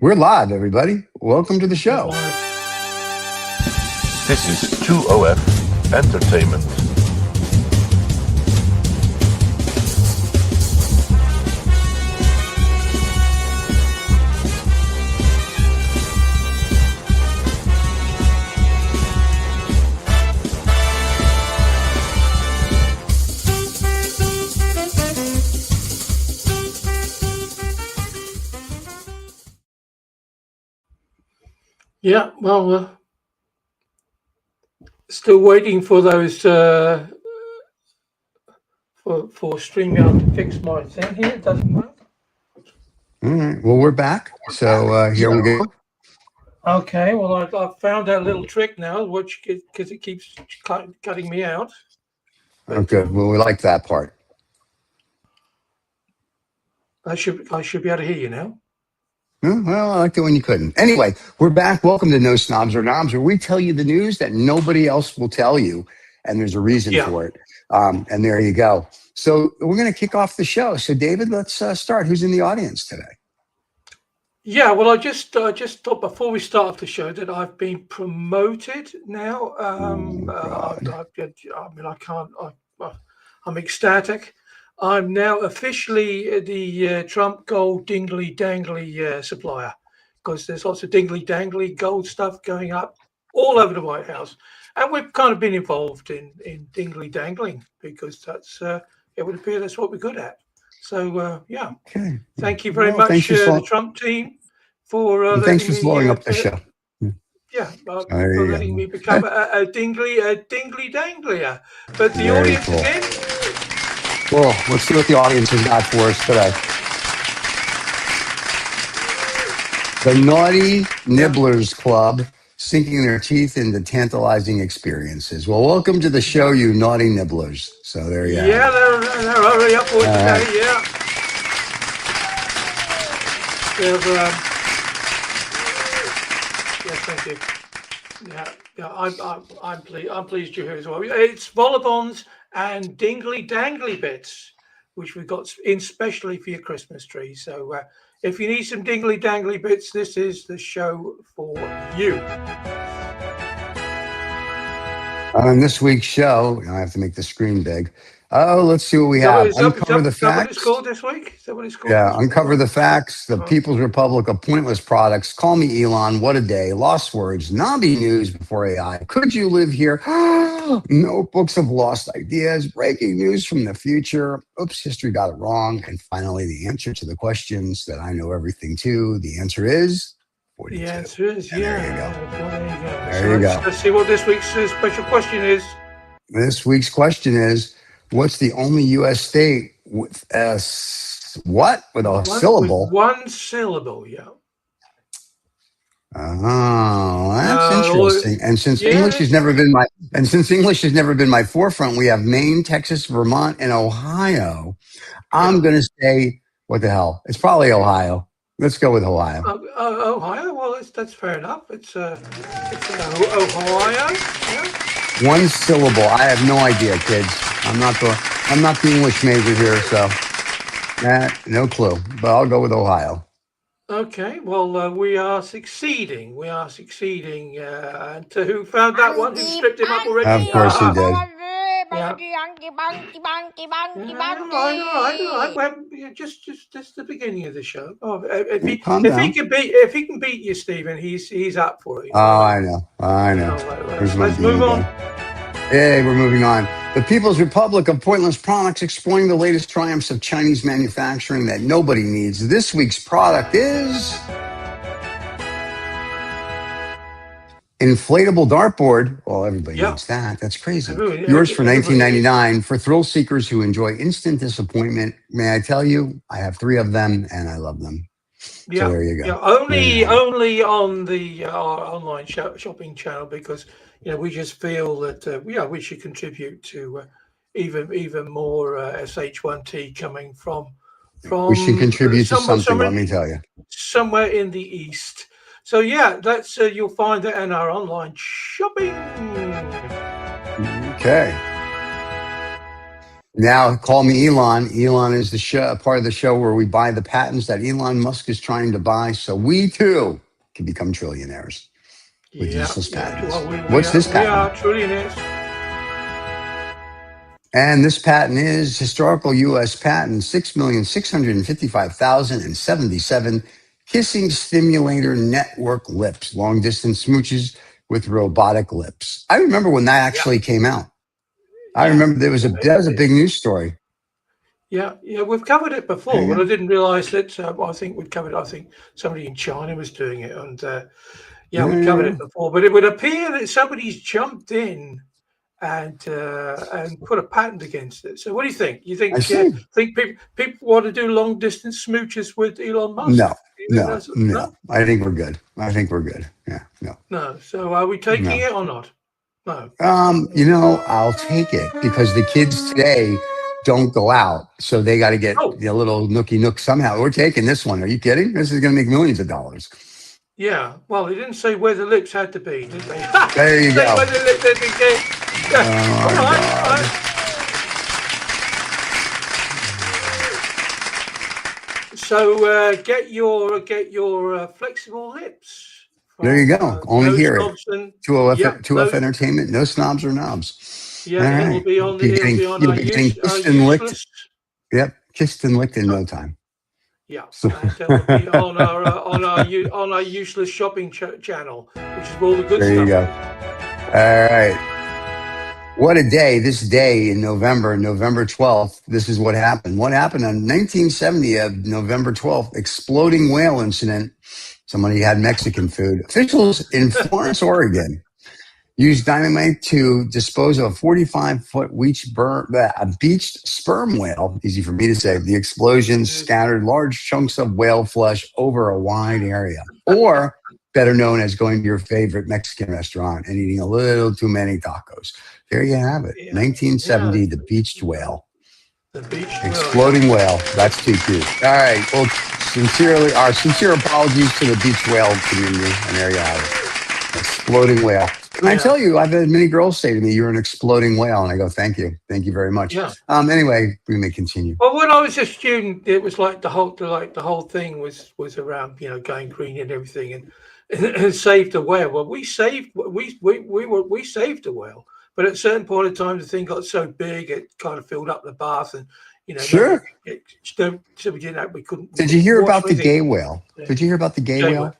We're live, everybody. Welcome to the We're show. live. This is 2OF Entertainment. Yeah, well, still waiting for those for StreamYard to fix my thing here. It doesn't work. All right. Well, we're back. So here we go. Okay, well, I've found that little trick now, which because it keeps cutting me out. But, Okay. Well, we like that part. I should be able to hear you now. Well, I liked it when you couldn't. Anyway, we're back. Welcome to No Snobs or Knobs, where we tell you the news that nobody else will tell you, and there's a reason for it. And there you go. So we're going to kick off the show. So, David, let's start. Who's in the audience today? Yeah, well, I just thought before we start off the show that I've been promoted now. I'm ecstatic. I'm now officially the Trump gold dingly dangly supplier, because there's lots of dingly dangly gold stuff going up all over the White House, and we've kind of been involved in dingly dangling because that's it would appear that's what we're good at. So yeah, Okay. thank you very much, the Trump team, for thanks for slowing up the show. Yeah, for letting me become a dingly danglier. But the Very audience cool. again. Well, let's see what the audience has got for us today. The Naughty Nibblers Club, sinking their teeth into tantalizing experiences. Well, welcome to the show, you naughty nibblers. So there you Yeah, they're already up for it today. Right. Yeah. Yeah, thank you. Yeah, I'm pleased you're here as well. It's Volibons and Dingly Dangly Bits, which we've got in specially for your Christmas tree. So if you need some Dingly Dangly Bits, this is the show for you. On this week's show, I have to make the screen big. Oh, let's see what we have. Uncover the facts. Is that what it's called this week? Is that what it's called? Yeah, uncover the facts. The People's Republic of Pointless Products. Call me Elon. What a day. Lost words. Nobby news before AI. Could you live here? Notebooks of lost ideas. Breaking news from the future. Oops, history got it wrong. And finally, the answer to the questions that I know everything to. The answer is 42. The answer is and yeah. There you go. There you go. Let's see what this week's special question is. This week's question is, what's the only U.S. state with a syllable? With one syllable, yeah. Oh, that's interesting. And since English has never been my forefront, we have Maine, Texas, Vermont, and Ohio. I'm going to say, what the hell? It's probably Ohio. Let's go with Ohio. Ohio? Well, that's fair enough. It's Ohio. Yeah. One syllable. I have no idea, kids. I'm not the English major here, so no clue. But I'll go with Ohio. Okay. Well, we are succeeding. And who found that one? Who stripped him up already? Of course he did. Yeah. All right. Well, just the beginning of the show. If he can beat you, Stephen, he's up for it. Oh, I know. Let's move on. Hey, we're moving on. The People's Republic of Pointless Products, exploring the latest triumphs of Chinese manufacturing that nobody needs. This week's product is inflatable dartboard. Well, everybody needs that. That's crazy. Yours for $19.99 for thrill seekers who enjoy instant disappointment. May I tell you, I have 3 of them and I love them. Yeah, so there you go. Yeah, only on the online shopping channel, because we just feel that we should contribute to even more SH1T coming from. We should contribute to something. Let me tell you, somewhere in the east. So yeah, that's you'll find that in our online shopping. Okay. Now, call me Elon. Elon is the show, part of the show where we buy the patents that Elon Musk is trying to buy, so we too can become trillionaires with Yeah, useless yeah. patents. Well, What's this we are patent? trillionaires. And this patent is historical U.S. patent 6,655,077 kissing stimulator network lips, long distance smooches with robotic lips. I remember when that Yeah, actually came out. I yeah. remember that was a big news story. Yeah, we've covered it There before, you but go. I didn't realise that. I think we'd covered. I think somebody in China was doing it, and yeah, Yeah, we yeah, covered yeah. it before. But it would appear that somebody's jumped in and put a patent against it. So, what do you think? You I think see. people want to do long distance smooches with Elon Musk? No, You think no, that's no. no, I think we're good. I think we're good. Yeah, no, no. So, are we taking no. it or not? No. I'll take it because the kids today don't go out, so they got to get Oh, a little nookie nook somehow. We're taking this one. Are you kidding? This is going to make millions of dollars. yeah. Well, they didn't say where the lips had to be, did they? There you Say go. where the lips had to be. Yeah. Oh All my right. All God. right. So get your flexible lips There you from go. Only No hear it. Snobs and 2OF, yeah, 2F Entertainment. No snobs or knobs. All yeah, it'll right. be on the You'll be getting kissed and licked. useless. Yep, kissed and licked in no time. Yeah, So, and it'll be on our on our useless shopping channel, which is where all the good there you stuff. go. All right. What a day. This day in November 12th, this is what happened. What happened on 1970 of November 12th, exploding whale incident. Somebody had Mexican food. Officials in Florence, Oregon used dynamite to dispose of a 45-foot beached sperm whale. Easy for me to say. The explosion scattered large chunks of whale flesh over a wide area. Or, better known as going to your favorite Mexican restaurant and eating a little too many tacos. There you have it. Yeah, 1970, yeah, the beached whale. the beach Exploding whale. That's too cute. All right. Well, our sincere apologies to the beach whale community. And there you have it. Exploding whale. And I tell you, I've had many girls say to me, "You're an exploding whale," and I go, "Thank you very much." Yeah. Anyway, we may continue. Well, when I was a student, it was like the whole thing was around going green and everything, and saved a whale. Well, we saved a whale, but at a certain point in time, the thing got so big it kind of filled up the bath, and Sure. so we didn't. We couldn't. Did you hear about the gay whale? Did you hear about the gay whale?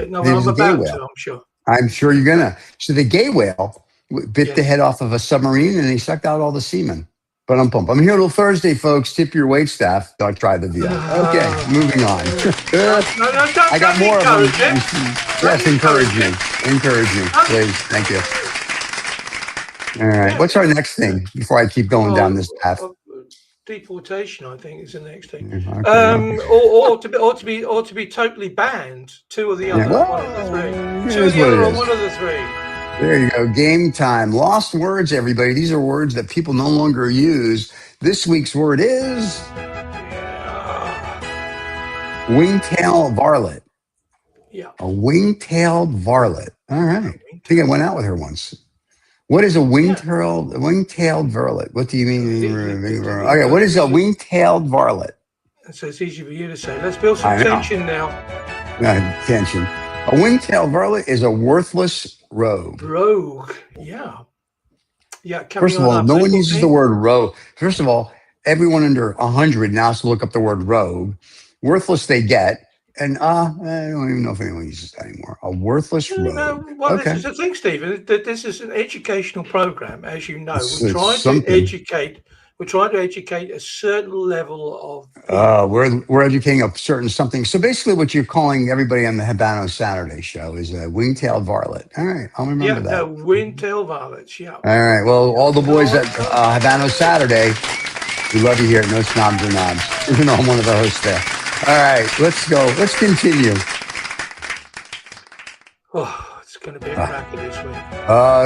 No, There's I'm a gay about whale. to. I'm sure. I'm sure you're gonna. So the gay whale bit the head off of a submarine and he sucked out all the semen. But I'm here till Thursday, folks. Tip your wait staff. Don't try the veal. Okay, moving on. I got more of them. Yes, encourage me. Encourage me, please. Thank you. All right. What's our next thing before I keep going down this path? Deportation, I think, is the next thing. Okay. Or to be totally banned. Two or the other. One of the three. Two or the other, or one of the three. There you go. Game time. Lost words, everybody. These are words that people no longer use. This week's word is wing-tail varlet. Yeah. A wing-tailed varlet. All right. I think I went out with her once. What is a wing-tailed varlet? What do you mean? Okay, what is a wing-tailed varlet? So it's easy for you to say. Let's build some tension now. Tension. A wing-tailed varlet is a worthless rogue. Rogue, yeah. First of all, no one uses the word rogue. First of all, everyone under 100 now has to look up the word rogue. Worthless they get. And I don't even know if anyone uses that anymore. A worthless rogue. Well, this is the thing, Stephen. This is an educational program, as you know. We're trying to educate a certain level of. We're educating a certain something. So basically, what you're calling everybody on the Habano Saturday show is a wing-tailed varlet. All right, I'll remember that. Yeah, wing-tailed varlets. Yeah. All right. Well, all the boys at Habano Saturday, we love you here at No Snobs or Knobs. Even though I'm one of the hosts there. All right, let's go. Let's continue. Oh, it's going to be a cracker this week.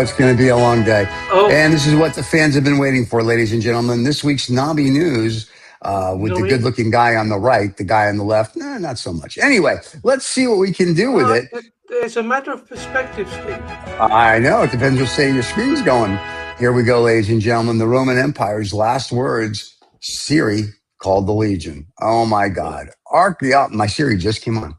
It's going to be a long day. And this is what the fans have been waiting for, ladies and gentlemen. This week's Nobby News with the good-looking guy on the right, the guy on the left, not so much. Anyway, let's see what we can do with it. It's a matter of perspective, Steve. I know. It depends what state your screen's going. Here we go, ladies and gentlemen. The Roman Empire's last words, Siri called the Legion. Oh my God. My Siri just came on.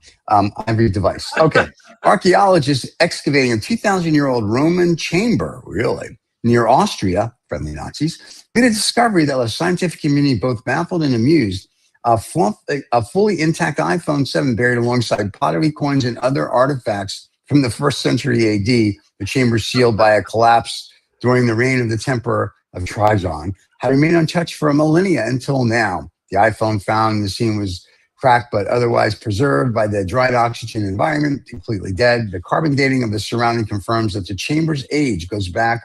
Every device. Okay. Archaeologists excavating a 2,000-year-old Roman chamber, really, near Austria, friendly Nazis, made a discovery that left scientific community both baffled and amused. A fully intact iPhone 7 buried alongside pottery, coins, and other artifacts from the 1st century AD. The chamber sealed by a collapse during the reign of the Emperor of Trajan had remained untouched for a millennia until now. The iPhone found in the scene was cracked but otherwise preserved by the dried oxygen environment, completely dead. The carbon dating of the surrounding confirms that the chamber's age goes back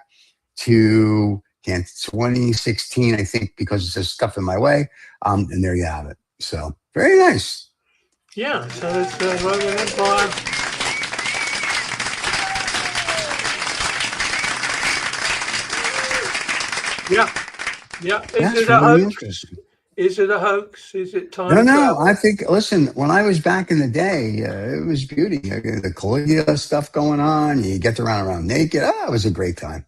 to 2016, I think, because it says stuff in my way. And there you have it. So very nice. Yeah, so it's the Roman Empire. Yeah. Is it a hoax? Is it a hoax? Is it time? No. I think, listen, when I was back in the day, it was beauty. The Caligula stuff going on. You get to run around naked. It was a great time.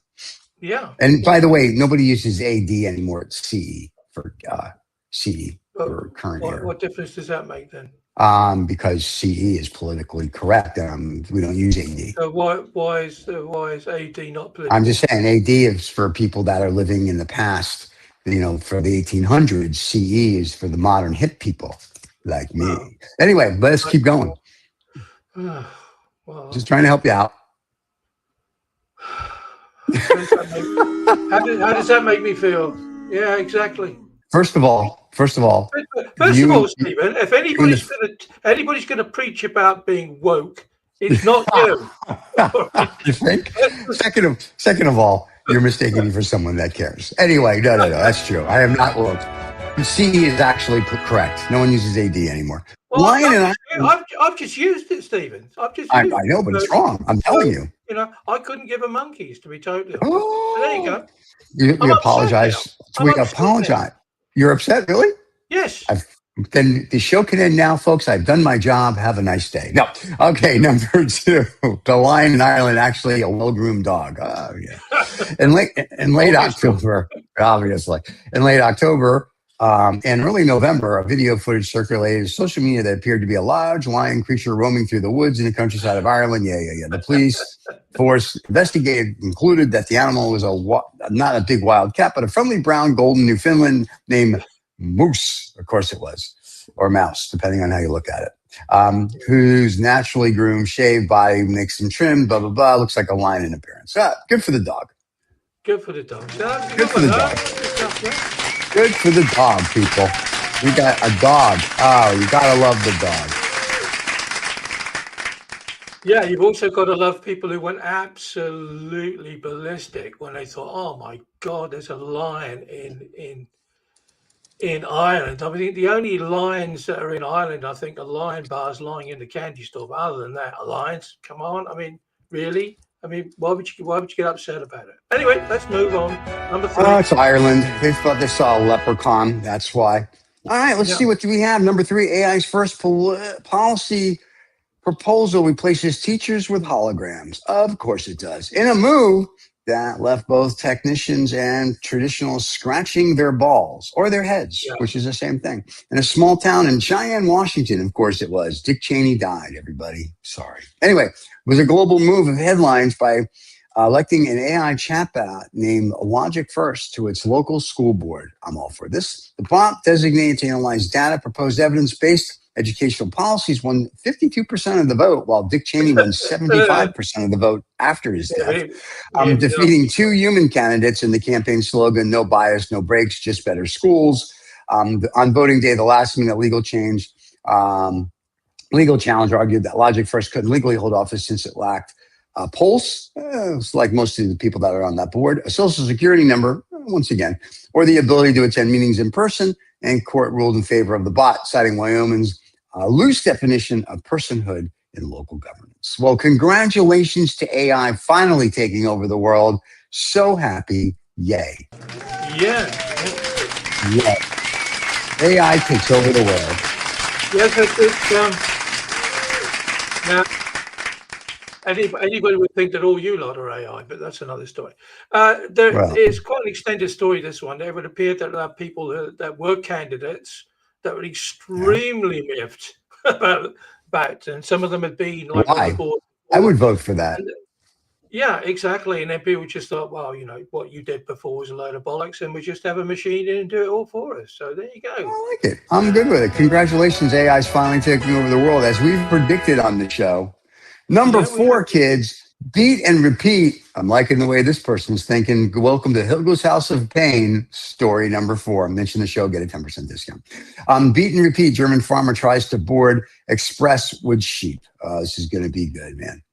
Yeah. And by the way, nobody uses AD anymore. It's CE for CE for current year. What difference does that make then? Because CE is politically correct. We don't use AD. So why is AD not political? I'm just saying AD is for people that are living in the past. For the 1800s, CE is for the modern hip people like me. Anyway, let's keep going. Well, just trying to help you out. How does that make me feel? Yeah, exactly. First of all, Stephen, if anybody's going to preach about being woke, it's not you. You think? Second of all, you're mistaking me for someone that cares. Anyway, no, that's true. I am not woke. CE is actually correct. No one uses AD anymore. Well, I've just used it, Stephen. I know, but it's wrong. I'm telling you. I couldn't give a monkeys, to be totally honest. Oh, So there you go. We apologize. We apologize. You're upset, really? Yes. Then the show can end now, folks. I've done my job. Have a nice day. No. Okay, number 2. The lion in Ireland, actually a well-groomed dog. Oh, yeah. In late October, obviously. In late October and early November, a video footage circulated on social media that appeared to be a large lion creature roaming through the woods in the countryside of Ireland. Yeah. The police force investigated concluded that the animal was not a big wild cat, but a friendly brown golden Newfoundland named Moose, of course it was, or Mouse, depending on how you look at it, whose naturally groomed, shaved body makes him trimmed, blah, blah, blah, looks like a lion in appearance. Good for the dog. Good for the dog. Good for the dog. Good for the dog, people. We got a dog. Oh, you got to love the dog. Yeah, you've also got to love people who went absolutely ballistic when they thought, oh, my God, there's a lion in Ireland. I mean, the only lions that are in Ireland, I think, are lion bars lying in the candy store. But other than that, lions, come on. I mean, really? I mean, why would you get upset about it? Anyway, let's move on. Number 3. Oh, it's Ireland. They thought they saw a leprechaun. That's why. All right, let's see what do we have. Number 3, AI's first policy proposal replaces teachers with holograms. Of course it does. In a move that left both technicians and traditionals scratching their balls or their heads, which is the same thing. In a small town in Cheyenne, Washington, of course it was. Dick Cheney died, everybody. Sorry. Anyway, it was a global move of headlines by electing an AI chatbot named Logic First to its local school board. I'm all for this. The bot, designated to analyze data, proposed evidence-based educational policies, won 52% of the vote, while Dick Cheney won 75% of the vote after his death, defeating 2 human candidates in the campaign slogan, no bias, no breaks, just better schools. On voting day, the last-minute legal challenge argued that Logic First couldn't legally hold office since it lacked polls, it's like most of the people that are on that board, a social security number, once again, or the ability to attend meetings in person, and court ruled in favor of the bot, citing Wyoming's loose definition of personhood in local governance. Well, congratulations to AI finally taking over the world. So happy. Yay. Yeah. AI takes over the world. Yes, it's now, Anybody would think that all you lot are AI, but that's another story. There is quite an extended story, this one. It would appear that people that were candidates that were extremely miffed about, and some of them had been like on the board. I would vote for that. Yeah, exactly. And then people just thought, well, what you did before was a load of bollocks, and we just have a machine in and do it all for us. So there you go. I like it. I'm good with it. Congratulations, AI is finally taking over the world, as we've predicted on the show. Number 4, kids, beat and repeat. I'm liking the way this person's thinking. Welcome to Hilgo's House of Pain, story number 4. Mention the show, get a 10% discount. Beat and repeat, German farmer tries to board express with sheep. This is going to be good, man.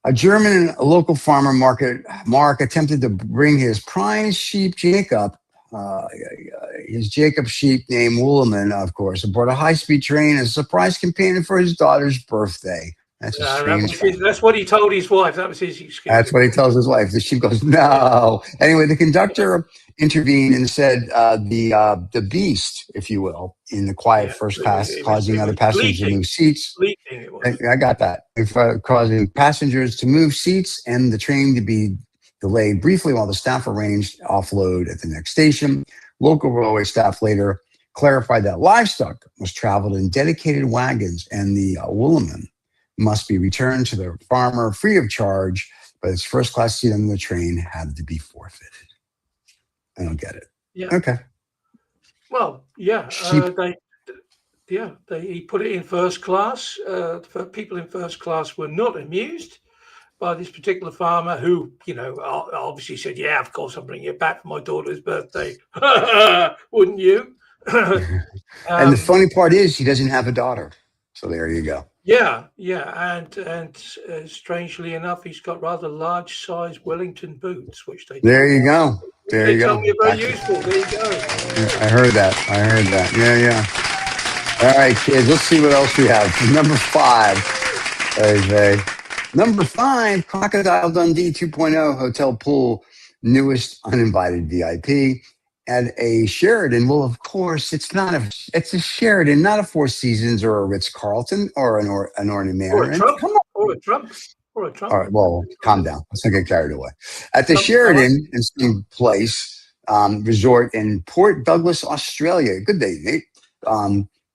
A German local farmer, Mark, attempted to bring his prime sheep, Jacob, his Jacob sheep named Woolman, of course, aboard a high-speed train as a surprise companion for his daughter's birthday. That's that's what he told his wife. That was his excuse. That's what he tells his wife. The sheep goes, no. Anyway, the conductor intervened and said the beast, if you will, in the quiet first class, causing other passengers to move seats. I got that. Causing passengers to move seats and the train to be delayed briefly while the staff arranged offload at the next station. Local railway staff later clarified that livestock was traveled in dedicated wagons and the woolman must be returned to the farmer free of charge, but his first class seat on the train had to be forfeited. I don't get it. Yeah. Okay. Well, yeah. He put it in first class. People in first class were not amused by this particular farmer who, obviously said, yeah, of course, I'll bring it back for my daughter's birthday. Wouldn't you? And the funny part is he doesn't have a daughter. So there you go. Yeah. And strangely enough, he's got rather large-sized Wellington boots, which they... There you go. There you go. Tell me are very useful. There you go. I heard that. Yeah. All right, kids, let's see what else we have. Number 5. Number 5, Crocodile Dundee 2.0 hotel pool, newest uninvited VIP at a Sheraton. Well, of course, it's a Sheraton, not a Four Seasons or a Ritz-Carlton or an Ornament Manor. Or a Trump. All right, well, calm down. Let's not get carried away. At the Sheraton Place Resort in Port Douglas, Australia. Good day, Nate.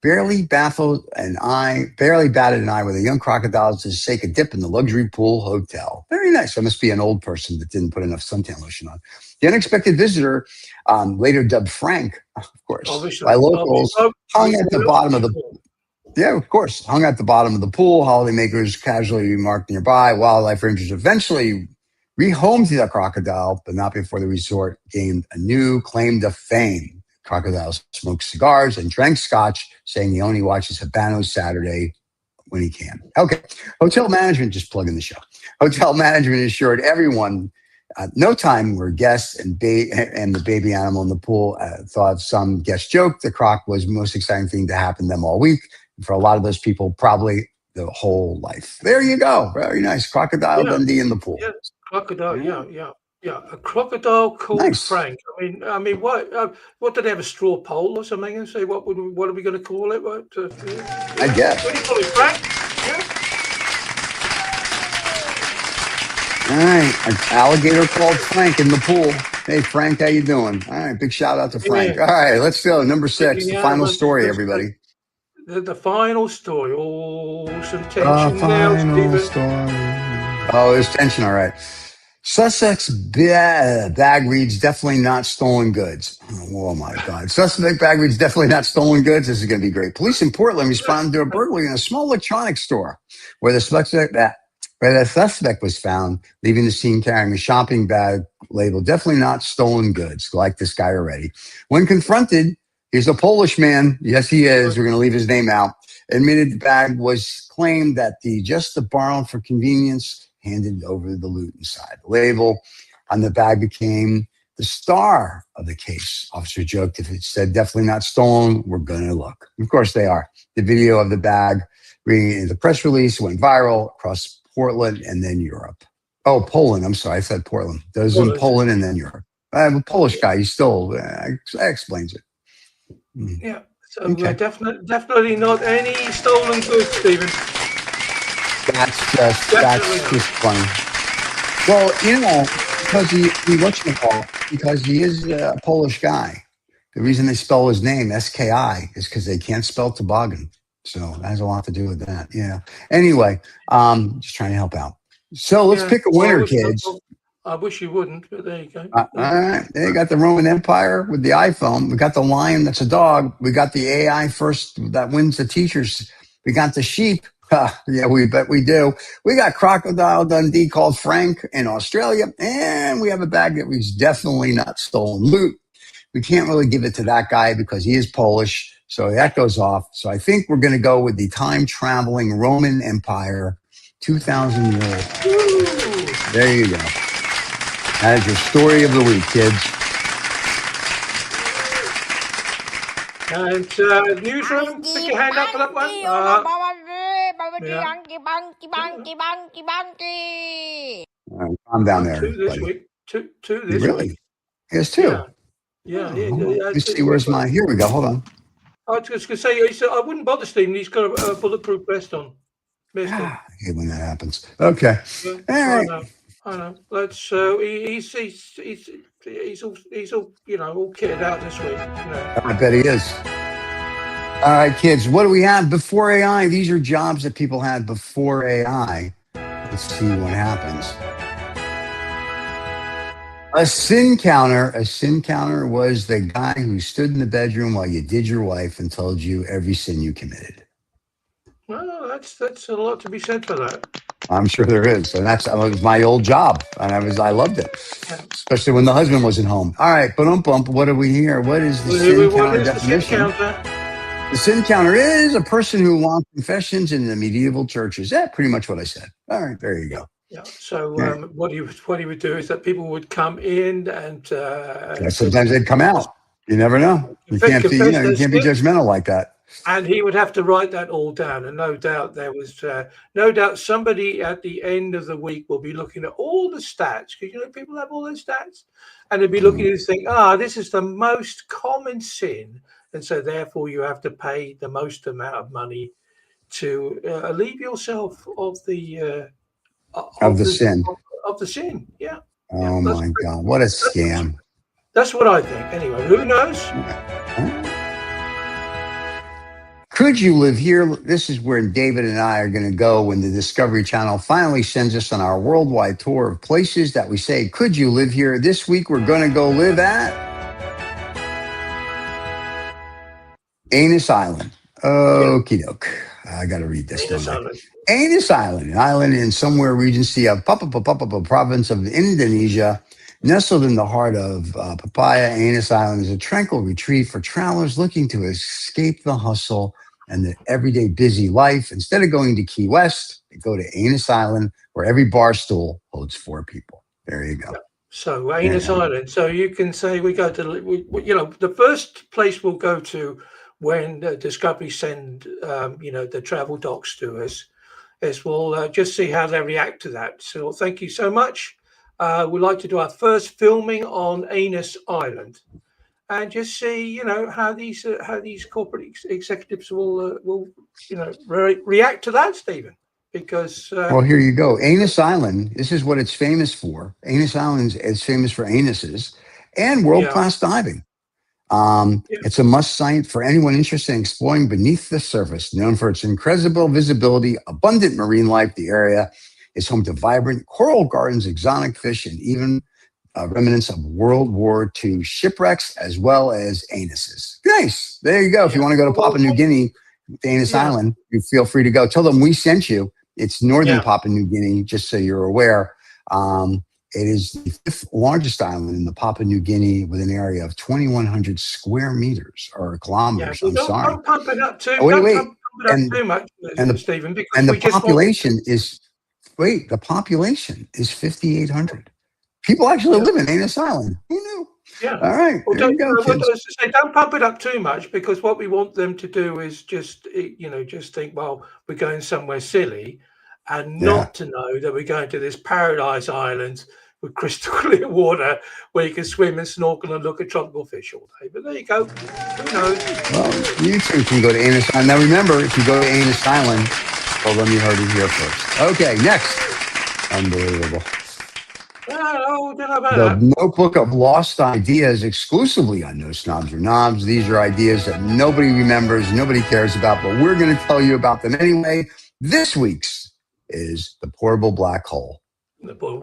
Barely batted an eye with a young crocodile to take a dip in the luxury pool hotel. Very nice. I must be an old person that didn't put enough suntan lotion on. The unexpected visitor, later dubbed Frank, of course, by locals, hung at the bottom of the pool. Yeah, of course. Hung at the bottom of the pool. Holidaymakers casually remarked nearby. Wildlife rangers eventually rehomed the crocodile, but not before the resort gained a new claim to fame. Crocodile smoked cigars and drank scotch, saying he only watches Habanos Saturday when he can. Okay. Hotel management, just plugging the show. Hotel management assured everyone no time were guests and the baby animal in the pool thought some guest joked the croc was the most exciting thing to happen to them all week. And for a lot of those people, probably the whole life. There you go. Very nice. Crocodile Dundee in the pool. Yeah, crocodile. Yeah. A crocodile called Frank. I mean, what did they have, a straw poll or something? And say, what are we going to call it? I guess. What do you call it, Frank? Yeah. All right, an alligator called Frank in the pool. Hey, Frank, how you doing? All right, big shout out to Frank. Yeah. All right, let's go. Number 6, the final story, everybody. The final story. Oh, some tension now, Stephen. Oh, there's tension. All right. Sussex bag reads definitely not stolen goods. Oh my God. Suspect bag reads definitely not stolen goods. This is going to be great. Police in Portland responded to a burglary in a small electronics store where the suspect was found leaving the scene carrying a shopping bag labeled definitely not stolen goods. Like this guy already. When confronted, he's a Polish man. Yes, he is. We're going to leave his name out. Admitted the bag was claimed that just the borrowed for convenience, handed over the loot inside. The label on the bag became the star of the case. Officer joked, if it said definitely not stolen, we're going to look. Of course they are. The video of the bag reading in the press release went viral across Portland and then Europe. Oh, Poland. I'm sorry. I said Portland. Those in Poland and then Europe. I'm a Polish guy. He still that explains it. Yeah. So definitely not any stolen goods, Stephen. That's just funny. Well, because because he is a Polish guy. The reason they spell his name SKI is because they can't spell toboggan. So that has a lot to do with that. Yeah. Anyway, just trying to help out. So let's pick a winner, kids. I wish you wouldn't, but there you go. All right. They got the Roman Empire with the iPhone. We got the lion that's a dog. We got the AI first that wins the teachers. We got the sheep. Yeah, we bet we do. We got Crocodile Dundee called Frank in Australia. And we have a bag that was definitely not stolen loot. We can't really give it to that guy because he is Polish. So that goes off. So I think we're going to go with the time-traveling Roman Empire, 2,000 years. There you go. That is your story of the week, kids. And newsroom, put your hand up for that one. All right, calm down there. Two this week. Two this week. Yes, two. Yeah. Let me see, where's my... Here we go. Hold on. I was just going to say, I wouldn't bother Stephen. He's got a bulletproof vest on. I hate when that happens. Okay. Yeah, all right. I know. Let's. He's all all kitted out this week. I bet he is. All right, kids. What do we have before AI? These are jobs that people had before AI. Let's see what happens. A sin counter. A sin counter was the guy who stood in the bedroom while you did your wife and told you every sin you committed. Well, that's a lot to be said for that. I'm sure there is. And that was my old job. And I loved it. Especially when the husband wasn't home. All right, bump. What do we hear? What is the sin counter definition? The sin counter is a person who wants confessions in the medieval churches. Yeah, pretty much what I said. All right, there you go. Yeah. So what he would do is that people would come in and sometimes they'd come out. You never know. You can't be judgmental like that. And he would have to write that all down. And no doubt there was somebody at the end of the week will be looking at all the stats, because people have all their stats, and they'd be looking at this thing. This is the most common sin, and so therefore you have to pay the most amount of money to alleviate yourself of the sin. Of the sin. Yeah. Oh my God! What a scam. That's what I think. Anyway, who knows? Could you live here? This is where David and I are going to go when the Discovery Channel finally sends us on our worldwide tour of places that we say, could you live here? This week, we're going to go live at Anus Island. Okie doke. I got to read this. Anus Island, an island in somewhere Regency of Papua province of Indonesia. Nestled in the heart of Papaya, Anus Island is a tranquil retreat for travelers looking to escape the hustle and the everyday busy life. Instead of going to Key West, they go to Anus Island, where every bar stool holds 4 people. There you go. So Anus Island. So you can say we go to, the first place we'll go to when Discovery send, the travel docs to us, is we'll just see how they react to that. So thank you so much. We'd like to do our first filming on Anus Island, and just see, how these corporate executives will react to that, Stephen. Because well, here you go. Anus Island. This is what it's famous for. Anus Island is famous for anuses and world-class diving. It's a must site for anyone interested in exploring beneath the surface. Known for its incredible visibility, abundant marine life, the area is home to vibrant coral gardens, exotic fish, and even remnants of World War II shipwrecks, as well as anuses. Nice. There you go. If you want to go to Papua New Guinea, Anus Island, you feel free to go. Tell them we sent you. It's northern Papua New Guinea, just so you're aware. It is the 5th largest island in the Papua New Guinea with an area of 2,100 square meters or kilometers. I'm sorry. Don't pump it up too, too much, Stephen. And the population is... Wait, the population is 5,800. People actually live in Anus Island. Who knew? Yeah. All right. Well, don't pump it up too much, because what we want them to do is just think, well, we're going somewhere silly, and not to know that we're going to this paradise island with crystal clear water where you can swim and snorkel and look at tropical fish all day. But there you go. Who knows? Well, you too can go to Anus Island. Now remember, if you go to Anus Island, Well, then you heard it here first. Okay, next. Unbelievable. Oh, don't know about The that. Notebook of Lost Ideas exclusively on No Snobs or Knobs. These are ideas that nobody remembers, nobody cares about, but we're going to tell you about them anyway. This week's is the portable black hole.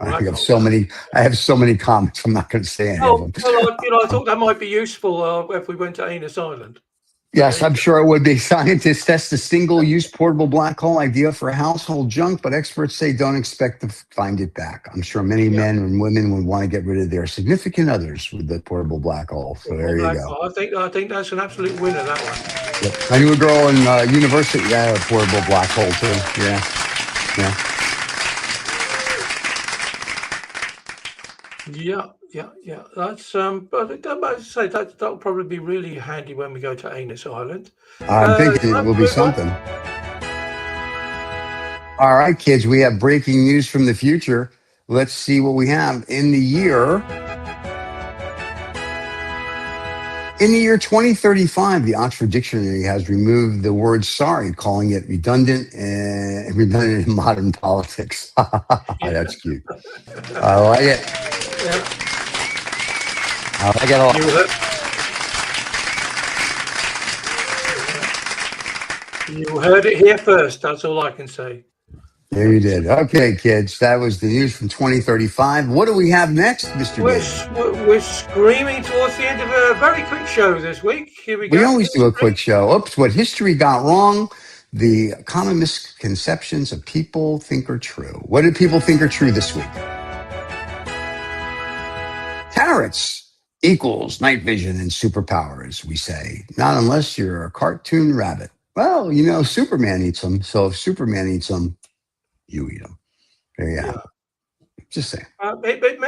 I have so many comments. I'm not going to say any of them. Well, I thought that might be useful if we went to Anus Island. Yes, I'm sure it would be. Scientists test the single-use portable black hole idea for household junk, but experts say don't expect to find it back. I'm sure many men and women would want to get rid of their significant others with the portable black hole. So there you go. I think that's an absolute winner, that one. Yep. I knew a girl in university that had a portable black hole too. Yeah. That's but I might say that'll probably be really handy when we go to Anus Island. I'm thinking it will be something. All right, kids, we have breaking news from the future. Let's see what we have in the year. In the year 2035, the Oxford Dictionary has removed the word sorry, calling it redundant in modern politics. That's cute. I like it. Yeah. I like it a lot. You heard it here first. That's all I can say. There you did. Okay, kids, that was the news from 2035. What do we have next, Mr. We're screaming towards the end of a very quick show this week. Here we go. We always do a quick show. Oops, what history got wrong, the common misconceptions of people think are true. What did people think are true this week? Carrots equals night vision and superpowers, we say. Not unless you're a cartoon rabbit. Well, Superman eats them. So if Superman eats them, you eat them. There you have it. Just saying. It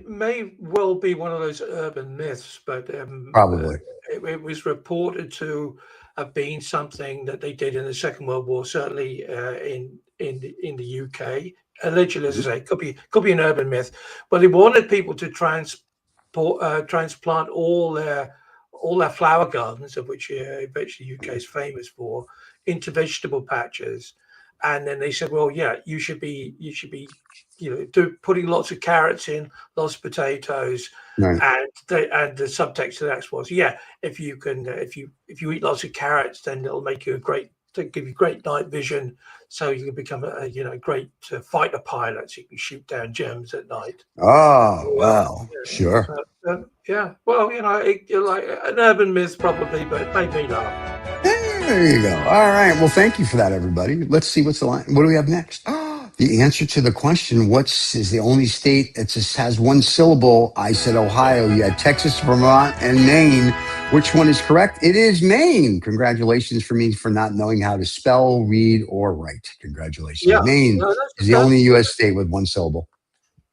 may well be one of those urban myths, but probably it was reported to have been something that they did in the Second World War, certainly in the UK. Allegedly, as I say, could be an urban myth, but they wanted people to transplant all their flower gardens, of which the UK is famous for, into vegetable patches. And then they said, well, yeah, you should be, putting lots of carrots in, lots of potatoes, right. And the subtext to that was, yeah, if you eat lots of carrots, then it'll make you give you great night vision, so you can become a great fighter pilot, so you can shoot down gems at night. Oh, wow, sure. Yeah, well, like an urban myth probably, but it made me laugh. There you go. All right. Well, thank you for that, everybody. Let's see what's the line. What do we have next? The answer to the question, is the only state that just has one syllable? I said Ohio. You had Texas, Vermont, and Maine. Which one is correct? It is Maine. Congratulations for me for not knowing how to spell, read, or write. Congratulations. Yeah, Maine is the only U.S. state with one syllable.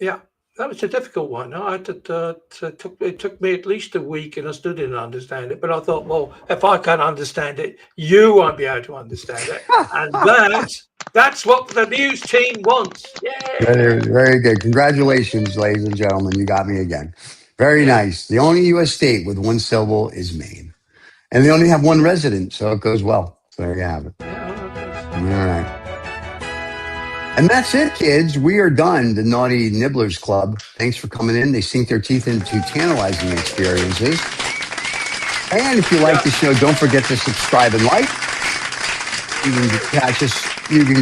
Yeah. That was a difficult one. It took me at least a week, and I still didn't understand it. But I thought, well, if I can't understand it, you won't be able to understand it. And that's what the news team wants. Yeah. Very good. Congratulations, ladies and gentlemen. You got me again. Very nice. The only U.S. state with one syllable is Maine. And they only have one resident, so it goes well. So there you have it. All right. And that's it, kids. We are done. The Naughty Nibblers Club. Thanks for coming in. They sink their teeth into tantalizing experiences. And if you like the show, don't forget to subscribe and like. You can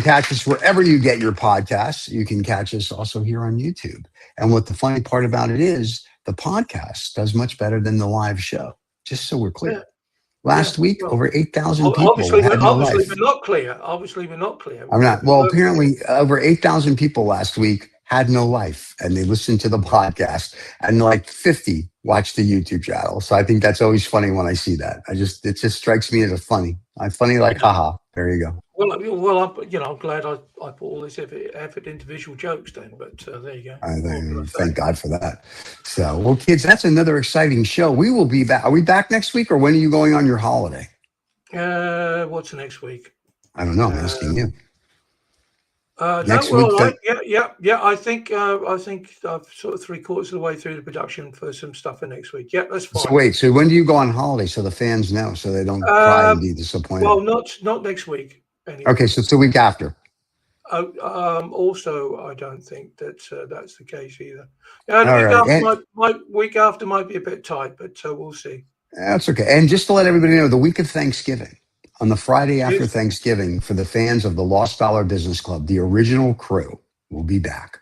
catch us wherever you get your podcasts. You can catch us also here on YouTube. And what the funny part about it is, the podcast does much better than the live show. Just so we're clear. Yeah. Last week, over 8,000 people. Obviously, we're not clear. Obviously, we're not clear. I'm not. Well, apparently, over 8,000 people last week had no life, and they listened to the podcast, and like 50 watched the YouTube channel. So I think that's always funny when I see that. It just strikes me as funny. I'm funny like, haha. There you go. Well, I'm glad I put all this effort into visual jokes then, but there you go. Thank God for that. So, well, kids, that's another exciting show. We will be back. Are we back next week, or when are you going on your holiday? What's next week? I don't know. I'm asking you. Next week. Yeah. I think I'm sort of 3/4 of the way through the production for some stuff for next week. Yeah, that's fine. So wait. So when do you go on holiday, so the fans know, so they don't cry and be disappointed? Well, not next week. Anyway. Okay, so it's the week after. Also, I don't think that that's the case either. Yeah, the All week right. after week after might be a bit tight, but we'll see. That's okay. And just to let everybody know, the week of Thanksgiving, on the Friday after Yes. Thanksgiving, for the fans of the Lost Dollar Business Club, the original crew will be back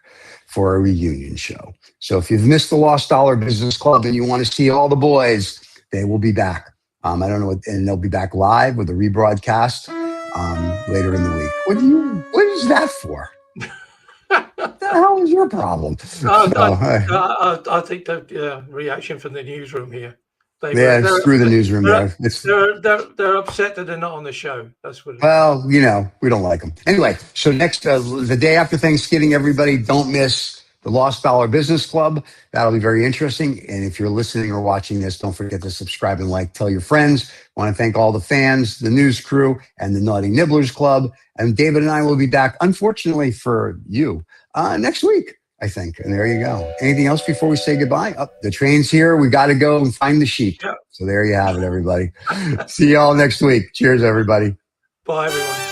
for a reunion show. So if you've missed the Lost Dollar Business Club and you want to see all the boys, they will be back. I don't know, and they'll be back live with a rebroadcast later in the week. What is that for? What the hell is your problem? I think the reaction from the newsroom here. Screw the newsroom there. They're upset that they're not on the show. That's what. Well, we don't like them. Anyway, so next, the day after Thanksgiving, everybody don't miss the Lost Dollar Business Club. That'll be very interesting. And if you're listening or watching this, don't forget to subscribe and like, tell your friends. I want to thank all the fans, the news crew, and the Naughty Nibblers Club. And David and I will be back, unfortunately for you, next week, I think. And there you go. Anything else before we say goodbye? Oh, the train's here. We got to go and find the sheep. Yeah. So there you have it, everybody. See y'all next week. Cheers, everybody. Bye, everyone.